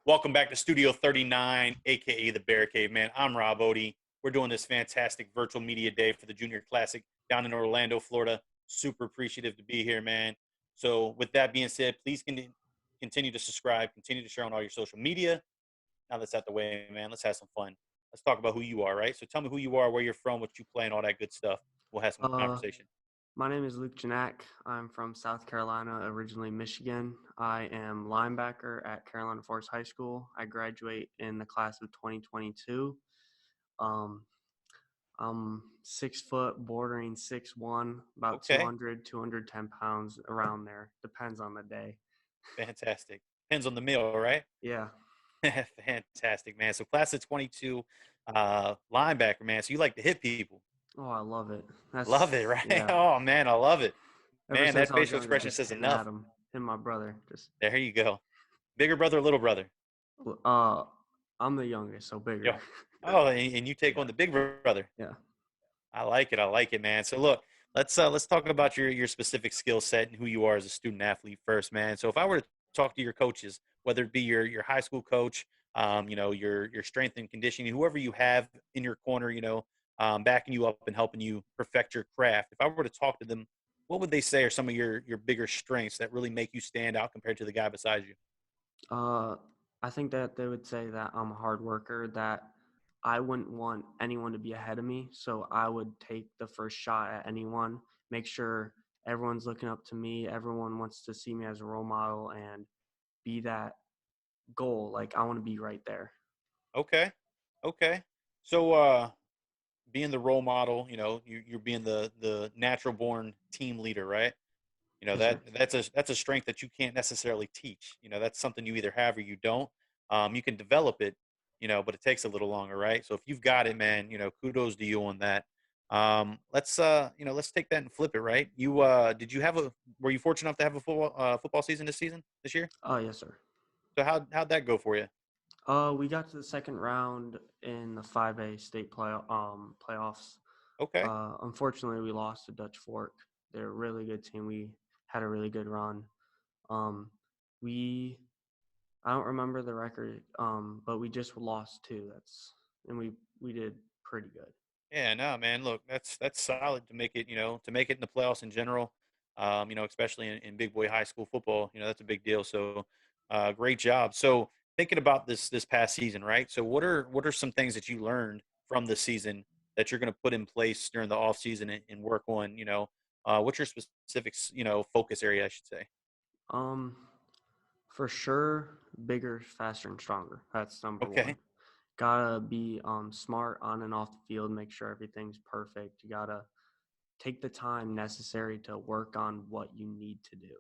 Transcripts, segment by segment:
Welcome back to Studio 39, aka the Bear Cave, man. I'm Rob Odie. We're doing this fantastic virtual media day for the Junior Classic down in Orlando, Florida. Super appreciative to be here, man. So, with that being said, please continue to subscribe, continue to share on all your social media. Now that's out the way, man. Let's have some fun. Let's talk about who you are, right? So, tell me who you are, where you're from, what you play, and all that good stuff. We'll have some Uh, conversation. my name is Luke Janack. I'm from South Carolina, originally Michigan. I am linebacker at Carolina Forest High School. I graduate in the class of 2022. Um, I'm 6 foot, bordering 6'1", about Okay, 200, 210 pounds, around there. Depends on the day. fantastic. Depends on the meal, right? Yeah. Fantastic, man. So class of 22, linebacker, man. So you like to hit people. Oh, I love it. Love it, right? Yeah. Oh, man, I love it. Ever Man, since that I was facial younger, expression just says hitting at enough. him, hitting my brother. There you go. Bigger brother, little brother. Uh, I'm the youngest, so Yo. bigger. Oh, and you take Yeah. on the big brother. Yeah. I like it. I like it, man. So look, let's talk about your specific skill set and who you are as a student athlete first, man. So if I were to talk to your coaches, whether it be your high school coach, your strength and conditioning, whoever you have in your corner, backing you up and helping you perfect your craft. If I were to talk to them, what would they say are some of your bigger strengths that really make you stand out compared to the guy beside you? Uh, I think that they would say that I'm a hard worker, that I wouldn't want anyone to be ahead of me. So I would take the first shot at anyone, make sure everyone's looking up to me. Everyone wants to see me as a role model and be that goal. Like, I want to be right there. Okay, okay. So being the role model, you're being the natural born team leader, right? Yes, sir. That's a strength that you can't necessarily teach. That's something you either have or you don't. You can develop it, but it takes a little longer, right? So if you've got it, man, kudos to you on that. Let's take that and flip it, right? Were you fortunate enough to have a football season this year? Oh, yes, sir. So how'd that go for you? We got to the second round in the 5A state playoffs. Okay. Unfortunately, we lost to Dutch Fork. They're a really good team. We had a really good run. Um, we I don't remember the record, but we just lost two. And we did pretty good. Yeah, no, man. Look, that's solid to make it. To make it in the playoffs in general. Especially in big boy high school football. That's a big deal. So, great job. So, thinking about this past season, right? So, what are some things that you learned from this season that you're going to put in place during the off season and work on? What's your specific focus area, I should say. Um, for sure, bigger, faster, and stronger. That's number one. Okay. Gotta be smart on and off the field. Make sure everything's perfect. You gotta take the time necessary to work on what you need to do.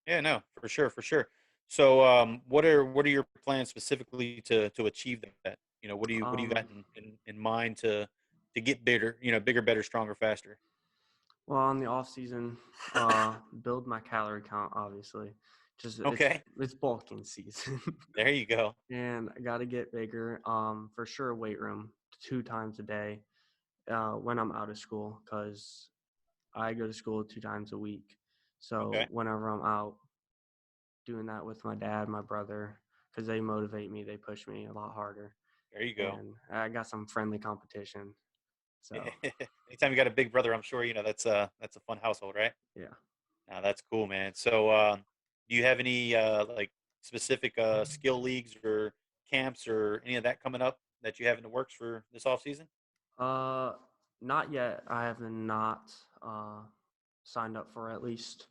Yeah, no, for sure, for sure. So, what are your plans specifically to achieve that? What do you got Um, in mind to get bigger? Bigger, better, stronger, faster. well, on the off season, build my calorie count. Obviously, just Okay, it's bulking season. there you go. And I got to get bigger. For sure, weight room 2 times a day when I'm out of school, because I go to school 2 times a week. So Okay, whenever I'm out, doing that with my dad, my brother, because they motivate me, they push me a lot harder, there you go. and I got some friendly competition. So Anytime you got a big brother, I'm sure that's a fun household, right? yeah. Now that's cool, man. So, do you have any like specific skill leagues or camps or any of that coming up that you have in the works for this off season? Uh, Not yet. I have not uh signed up for, at least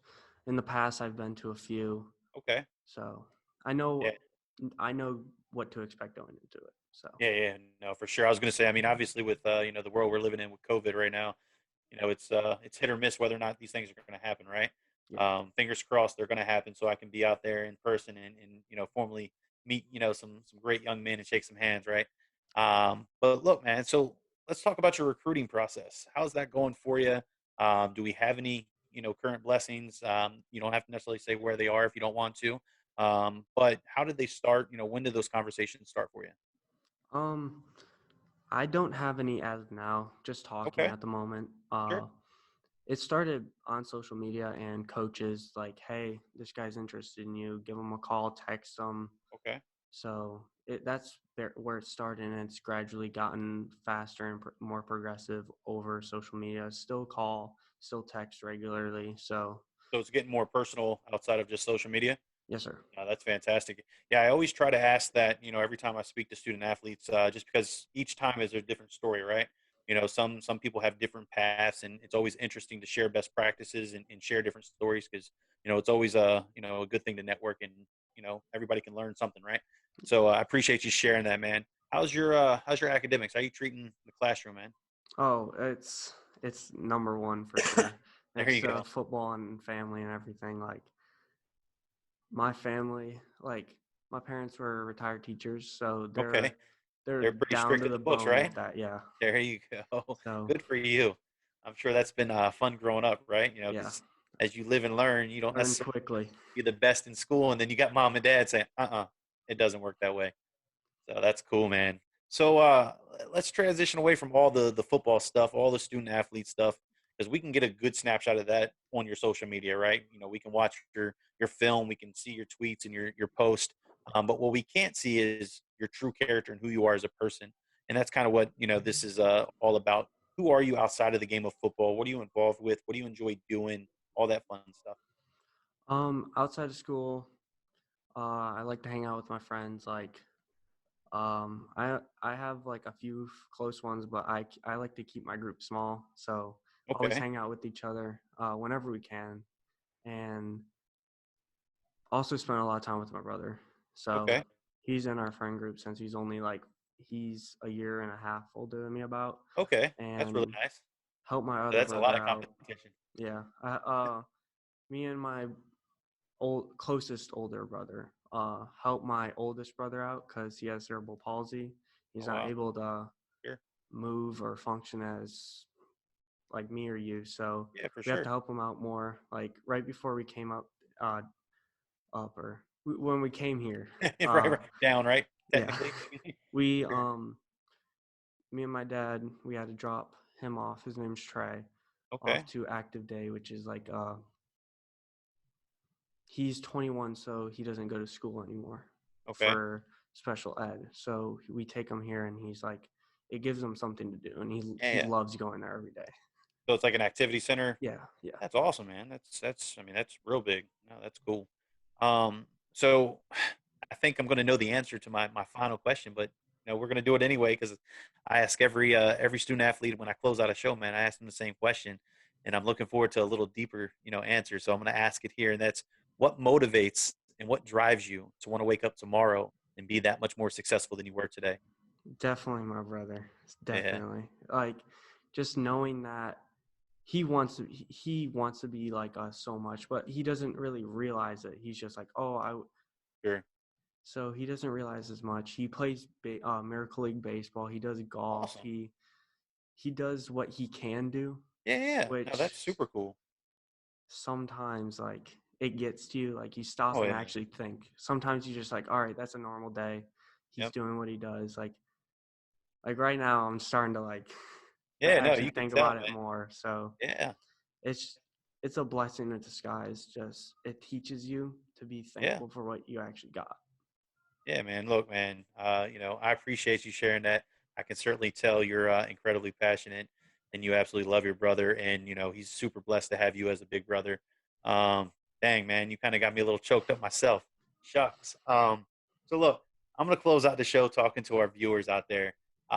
in the past. I've been to a few. Okay. So I know Yeah. I know what to expect going into it. So Yeah, no, for sure. I was going to say, I mean, obviously with the world we're living in with COVID right now, it's hit or miss whether or not these things are going to happen, right? yeah. Fingers crossed they're going to happen, so I can be out there in person and formally meet some great young men and shake some hands, right? But look, man, so let's talk about your recruiting process. How's that going for you? Do we have any current blessings? You don't have to necessarily say where they are if you don't want to. But how did they start? When did those conversations start for you? Um I don't have any as of now, just talking Okay, at the moment. sure. it started on social media and coaches like, hey, this guy's interested in you. Give him a call, text him. Okay. So that's where it started, and it's gradually gotten faster and more progressive over social media. Still call, still text regularly. So So it's getting more personal outside of just social media. yes, sir. No, that's fantastic. Yeah, I always try to ask that, every time I speak to student athletes, just because each time is a different story, right? Some people have different paths, and it's always interesting to share best practices and share different stories because it's always a good thing to network and everybody can learn something, right? So I appreciate you sharing that, man. How's your academics? How are you treating the classroom, man? Oh, it's number one for sure. There Next you to go. football and family and everything. Like my family, like my parents were retired teachers, so Okay, they're they're pretty down strict to with the the books, bone right? with that. Yeah. There you go. So Good for you. I'm sure that's been fun growing up, right? yeah, Because as you live and learn, you don't learn necessarily quickly. be the best in school, and then you got mom and dad saying, it doesn't work that way." So that's cool, man. So let's transition away from all the football stuff, all the student athlete stuff, because we can get a good snapshot of that on your social media, right? We can watch your film, we can see your tweets and your post, but what we can't see is your true character and who you are as a person, and that's kind of what this is all about. Who are you outside of the game of football? What are you involved with? What do you enjoy doing? All that fun stuff. Outside of school, I like to hang out with my friends. Like, I have like a few close ones, but I like to keep my group small. So always Okay, hang out with each other whenever we can, and also spend a lot of time with my brother. So okay, he's in our friend group since he's a year and a half older than me about, okay. That's really and nice. help my So other that's a lot brother of out. competition. Yeah, me and my closest older brother help my oldest brother out because he has cerebral palsy. He's Oh not wow, able to sure. move or function as like me or you. So Yeah, for we have to sure. help him out more. Like right before we came uh, when we came here, Right, right. Down, right? yeah, Technically. we Sure. me and my dad, we had to drop him off. His name's Trey, off Okay. to active day, which is like he's 21, so he doesn't go to school anymore Okay. for special ed. So we take him here, and he's like, it gives him something to do, and Yeah, he yeah. loves going there every day. So it's like an activity center. Yeah, yeah, That's awesome, man. That's I mean, that's real big. No, that's cool. So I think I'm gonna know the answer to my final question, but we're gonna do it anyway because I ask every student athlete when I close out a show, man, I ask them the same question. And I'm looking forward to a little deeper, answer. So I'm gonna ask it here, and that's what motivates and what drives you to want to wake up tomorrow and be that much more successful than you were today? definitely my brother. Yeah, Definitely, like just knowing that he wants to be like us so much, but he doesn't really realize it. He's just like, oh, sure. so he doesn't realize as much. He plays Miracle League baseball. He does golf. Awesome. He does what he can do, Yeah, yeah, yeah. No, which that's super cool. sometimes like it gets to you. Like you stop Oh and yeah. actually think. Sometimes you just like, all right, that's a normal day. He's Yep. doing what he does. Like right now, I'm starting to like Yeah, no, actually you can think tell, about it man. more. So Yeah, it's it's a blessing in disguise. Just it teaches you to be yeah, thankful for what you actually got. yeah, man. Look, man, I appreciate you sharing that. I can certainly tell you're incredibly passionate and you absolutely love your brother. And, he's super blessed to have you as a big brother. Um, Dang, man, you kind of got me a little choked up myself. Shucks. So, look, I'm going to close out the show talking to our viewers out there.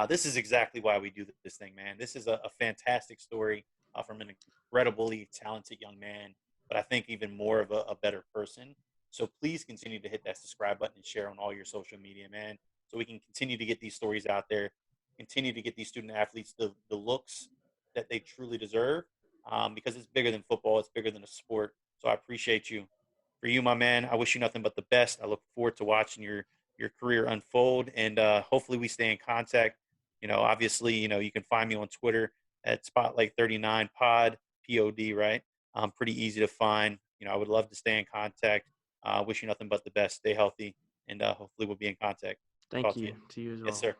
This is exactly why we do this thing, man. This is a fantastic story from an incredibly talented young man, but I think even more of a better person. So please continue to hit that subscribe button and share on all your social media, man, so we can continue to get these stories out there, continue to get these student athletes the looks that they truly deserve, because it's bigger than football, it's bigger than a sport. So I appreciate you. For you, my man, I wish you nothing but the best. I look forward to watching your career unfold, and hopefully we stay in contact. Obviously, you can find me on Twitter at Spotlight39 Pod. Right? Pretty easy to find. I would love to stay in contact. Wish you nothing but the best. Stay healthy, and hopefully we'll be in contact. Thank Talk to you you. to you as Yes, well. sir.